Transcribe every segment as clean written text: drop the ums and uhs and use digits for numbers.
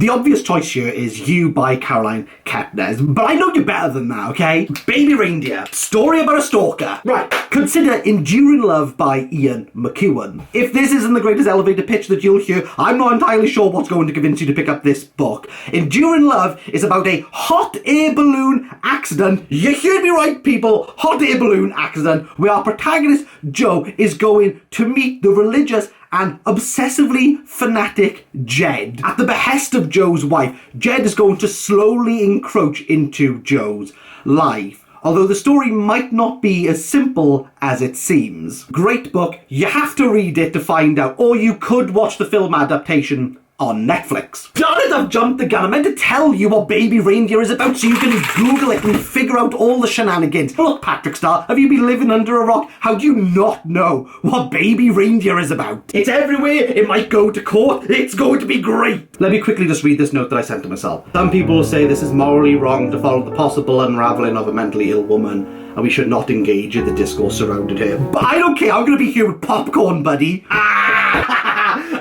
The obvious choice here is You by Caroline Kepnes, but I know you're better than that, okay? Baby Reindeer, story about a stalker. Right, consider Enduring Love by Ian McEwan. If this isn't the greatest elevator pitch that you'll hear, I'm not entirely sure what's going to convince you to pick up this book. Enduring Love is about a hot air balloon accident. You heard me right, people. Hot air balloon accident where our protagonist Joe is going to meet the religious and obsessively fanatic Jed. At the behest of Joe's wife, Jed is going to slowly encroach into Joe's life, although the story might not be as simple as it seems. Great book, you have to read it to find out, or you could watch the film adaptation on Netflix. Darn it, I've jumped the gun. I meant to tell you what Baby Reindeer is about so you can Google it and figure out all the shenanigans. Look, Patrick Star, have you been living under a rock? How do you not know what Baby Reindeer is about? It's everywhere. It might go to court. It's going to be great. Let me quickly just read this note that I sent to myself. Some people will say this is morally wrong to follow the possible unraveling of a mentally ill woman, and we should not engage in the discourse surrounding her. But I don't care. I'm going to be here with popcorn, buddy.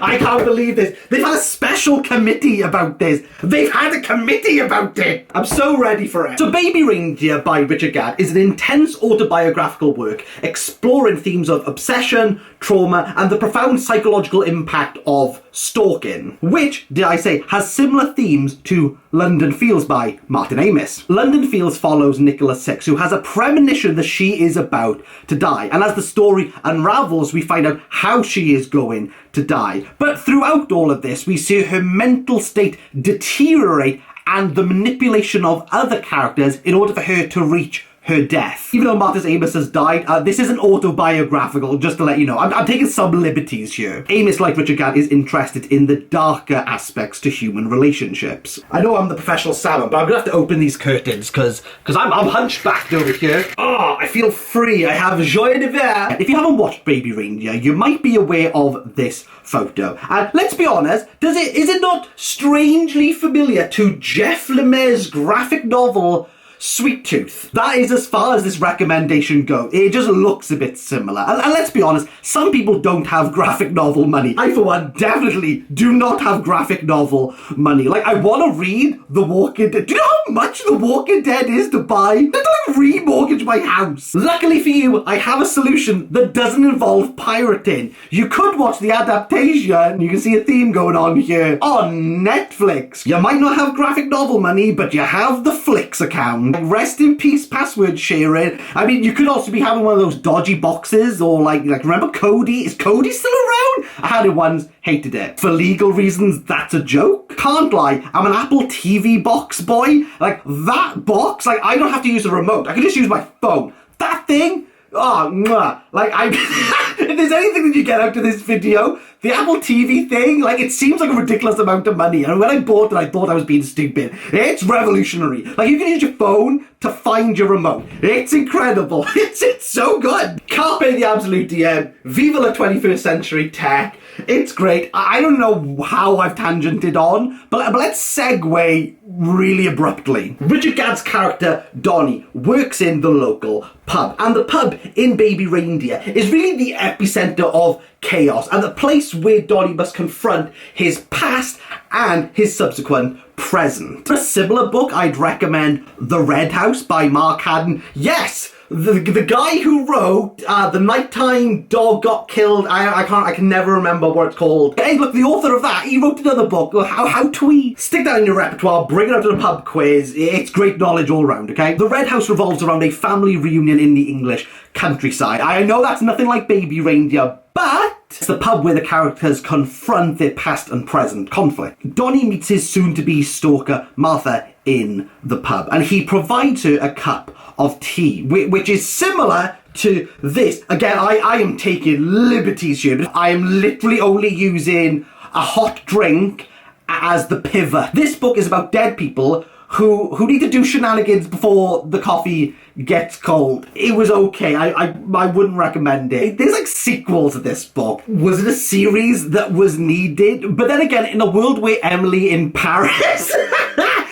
I can't believe this. They've had a special committee about this. They've had a committee about it. I'm so ready for it. So Baby Reindeer by Richard Gadd is an intense autobiographical work exploring themes of obsession, trauma, and the profound psychological impact of stalking, which, dare I say, has similar themes to London Fields by Martin Amis. London Fields follows Nicola Six, who has a premonition that she is about to die, and as the story unravels, we find out how she is going to die. But throughout all of this, we see her mental state deteriorate and the manipulation of other characters in order for her to reach her death. Even though Martin Amis has died, this isn't autobiographical, just to let you know. I'm taking some liberties here. Amis, like Richard Gadd, is interested in the darker aspects to human relationships. I know I'm the professional salmon, but I'm gonna have to open these curtains because I'm hunchbacked over here. Oh, I feel free. I have joie de vivre. If you haven't watched Baby Reindeer, you might be aware of this photo. And let's be honest, is it not strangely familiar to Jeff Lemire's graphic novel Sweet Tooth? That is as far as this recommendation goes. It just looks a bit similar. And let's be honest, some people don't have graphic novel money. I, for one, definitely do not have graphic novel money. Like, I want to read The Walking Dead. Do you know how much The Walking Dead is to buy? I don't remortgage my house. Luckily for you, I have a solution that doesn't involve pirating. You could watch the adaptation. You can see a theme going on here on Netflix. You might not have graphic novel money, but you have the Flix account. Rest in peace password sharing. I mean, you could also be having one of those dodgy boxes, or like remember Cody? Is Cody still around? I had it once, hated it. For legal reasons, that's a joke. Can't lie, I'm an Apple TV box boy. Like, that box, like, I don't have to use a remote. I can just use my phone. That thing, oh, mwah. Like, if there's anything that you get out of this video, the Apple TV thing, like, it seems like a ridiculous amount of money. And when I bought it, I thought I was being stupid. It's revolutionary. Like, you can use your phone to find your remote. It's incredible. It's so good. Carpe the absolute diem. Viva la 21st century tech. It's great. I don't know how I've tangented on, but let's segue really abruptly. Richard Gadd's character, Donnie, works in the local pub. And the pub in Baby Reindeer is really the epicenter of chaos and the place where Donnie must confront his past and his subsequent present. For a similar book, I'd recommend The Red House by Mark Haddon. Yes! The guy who wrote The Nighttime Dog Got Killed. I can never remember what it's called. Hey, look, the author of that, he wrote another book. How twee. Stick that in your repertoire, bring it up to the pub quiz. It's great knowledge all round, okay? The Red House revolves around a family reunion in the English countryside. I know that's nothing like Baby Reindeer, but it's the pub where the characters confront their past and present conflict. Donnie meets his soon-to-be stalker, Martha, in the pub, and he provides her a cup of tea, which is similar to this. Again, I am taking liberties here, but I am literally only using a hot drink as the pivot. This book is about dead people who need to do shenanigans before the coffee gets cold. It was okay. I wouldn't recommend it. There's like sequels to this book. Was it a series that was needed? But then again, in a world where Emily in Paris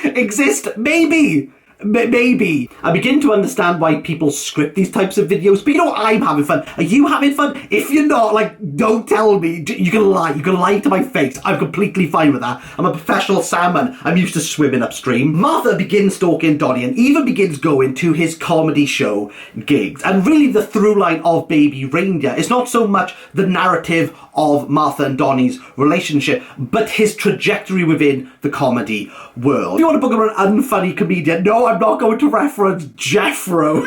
exists, maybe. Maybe. I begin to understand why people script these types of videos, but you know what? I'm having fun. Are you having fun? If you're not, like, don't tell me. You can lie. You can lie to my face. I'm completely fine with that. I'm a professional salmon. I'm used to swimming upstream. Martha begins stalking Donnie and even begins going to his comedy show gigs. And really the through line of Baby Reindeer is not so much the narrative of Martha and Donnie's relationship, but his trajectory within the comedy world. If you want to book him an unfunny comedian, no, I'm not going to reference Jeffro.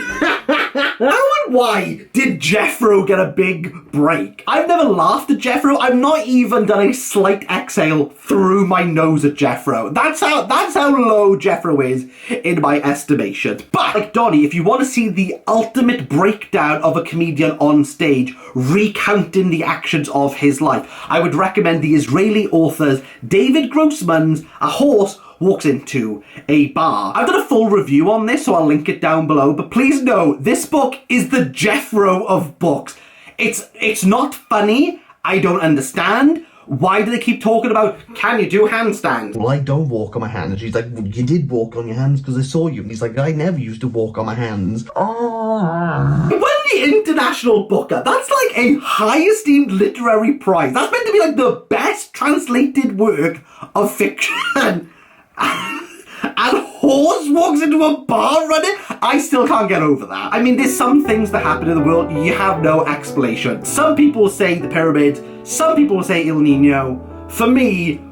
How and why did Jeffro get a big break? I've never laughed at Jeffro. I've not even done a slight exhale through my nose at Jeffro. That's how low Jeffro is in my estimation. But like Donnie, if you want to see the ultimate breakdown of a comedian on stage, recounting the actions of his life, I would recommend the Israeli authors David Grossman's A Horse Walks Into a Bar. I've done a full review on this, so I'll link it down below, but please know, this book is the Jeffro of books. It's not funny. I don't understand. Why do they keep talking about, can you do handstands? Well, I don't walk on my hands. She's like, well, you did walk on your hands because I saw you. And he's like, I never used to walk on my hands. Won the International Booker. That's like a high esteemed literary prize. That's meant to be like the best translated work of fiction. And Horse walks into a bar running? I still can't get over that. I mean, there's some things that happen in the world you have no explanation. Some people say the pyramids, some people say El Nino. For me,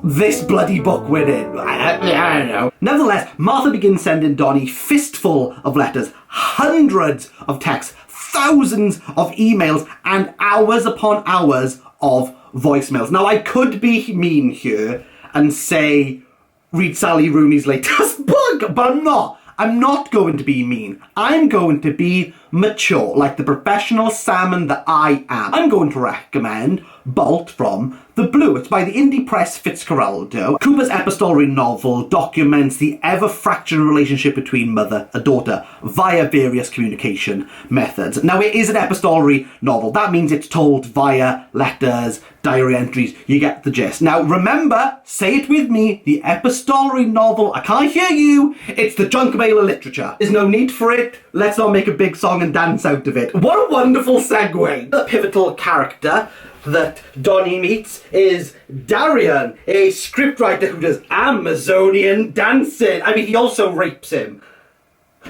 this bloody book winning. I don't know. Nevertheless, Martha begins sending Donnie fistful of letters, hundreds of texts, thousands of emails, and hours upon hours of voicemails. Now, I could be mean here and say, read Sally Rooney's latest book, but I'm not. I'm not going to be mean. I'm going to be mature, like the professional salmon that I am. I'm going to recommend Bolt from the Blue. It's by the indie press Fitzcarraldo. Cooper's epistolary novel documents the ever-fracturing relationship between mother and daughter via various communication methods. Now, it is an epistolary novel. That means it's told via letters, diary entries. You get the gist. Now, remember, say it with me, the epistolary novel, I can't hear you, it's the junk mail of literature. There's no need for it. Let's not make a big song and dance out of it. What a wonderful segue. The pivotal character that Donnie meets is Darian, a scriptwriter who does Amazonian dancing. I mean, he also rapes him.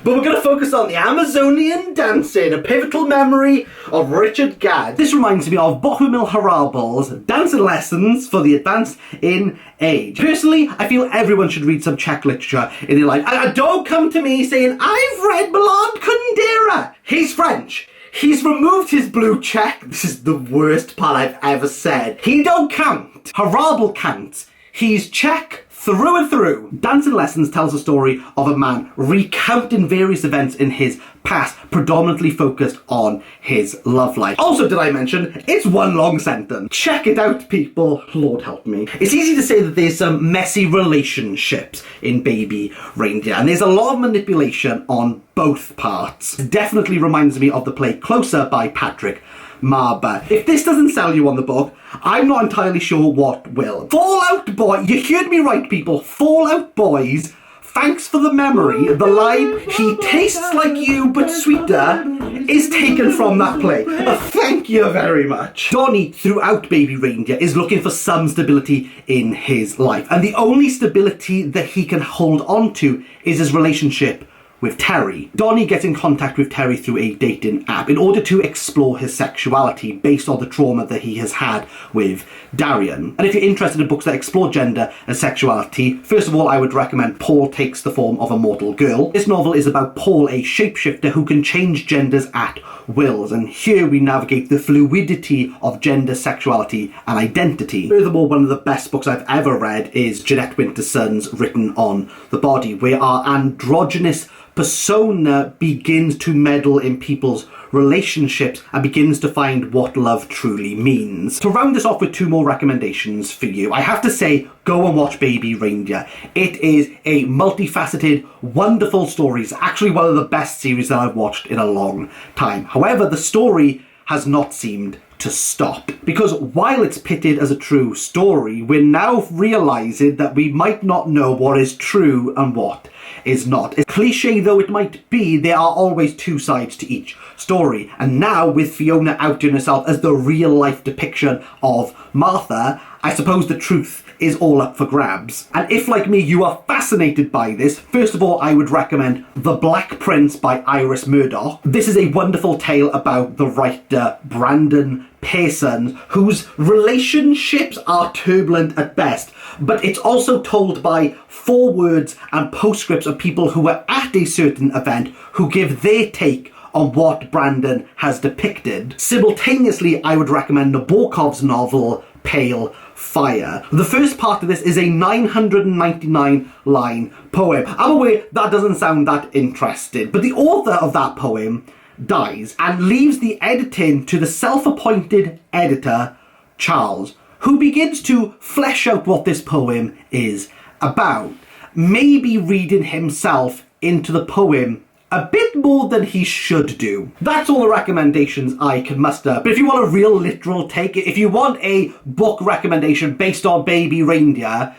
But we're going to focus on the Amazonian dancing, a pivotal memory of Richard Gadd. This reminds me of Bohumil Harabel's Dancing Lessons for the Advanced in Age. Personally, I feel everyone should read some Czech literature in their life. And don't come to me saying, I've read Milan Kundera. He's French. He's removed his blue check. This is the worst part I've ever said. He don't count. Harabel counts. He's Czech through and through. Dancing Lessons tells the story of a man recounting various events in his past, predominantly focused on his love life. Also, did I mention, it's one long sentence. Check it out, people. Lord help me. It's easy to say that there's some messy relationships in Baby Reindeer, and there's a lot of manipulation on both parts. It definitely reminds me of the play Closer by Patrick Marber. If this doesn't sell you on the book, I'm not entirely sure what will. Fallout Boy, you heard me right, people. Fallout Boys, thanks for the memory. The line, he tastes like you but sweeter, is taken from that play. Thank you very much. Donnie, throughout Baby Reindeer, is looking for some stability in his life. And the only stability that he can hold on to is his relationship with Terry. Donnie gets in contact with Terry through a dating app in order to explore his sexuality based on the trauma that he has had with Darian. And if you're interested in books that explore gender and sexuality, first of all, I would recommend Paul Takes the Form of a Mortal Girl. This novel is about Paul, a shapeshifter who can change genders at wills, and here we navigate the fluidity of gender, sexuality, and identity. Furthermore, one of the best books I've ever read is Jeanette Winterson's Written on the Body, where our androgynous persona begins to meddle in people's relationships and begins to find what love truly means. To round this off with two more recommendations for you, I have to say, go and watch Baby Reindeer. It is a multifaceted, wonderful story. It's actually one of the best series that I've watched in a long time. However, the story has not seemed to stop. Because while it's pitted as a true story, we're now realising that we might not know what is true and what is not. As cliche though it might be, there are always two sides to each story. And now with Fiona outing herself as the real life depiction of Martha, I suppose the truth is all up for grabs. And if, like me, you are fascinated by this, first of all, I would recommend The Black Prince by Iris Murdoch. This is a wonderful tale about the writer Brandon Pearson, whose relationships are turbulent at best, but it's also told by forewords and postscripts of people who were at a certain event who give their take on what Brandon has depicted. Simultaneously, I would recommend Nabokov's novel Pale Fire. The first part of this is a 999 line poem. I'm aware that doesn't sound that interesting, but the author of that poem dies and leaves the editing to the self-appointed editor, Charles, who begins to flesh out what this poem is about, maybe reading himself into the poem a bit more than he should do. That's all the recommendations I can muster. But if you want a real literal take, if you want a book recommendation based on Baby Reindeer,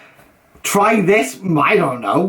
try this, I don't know.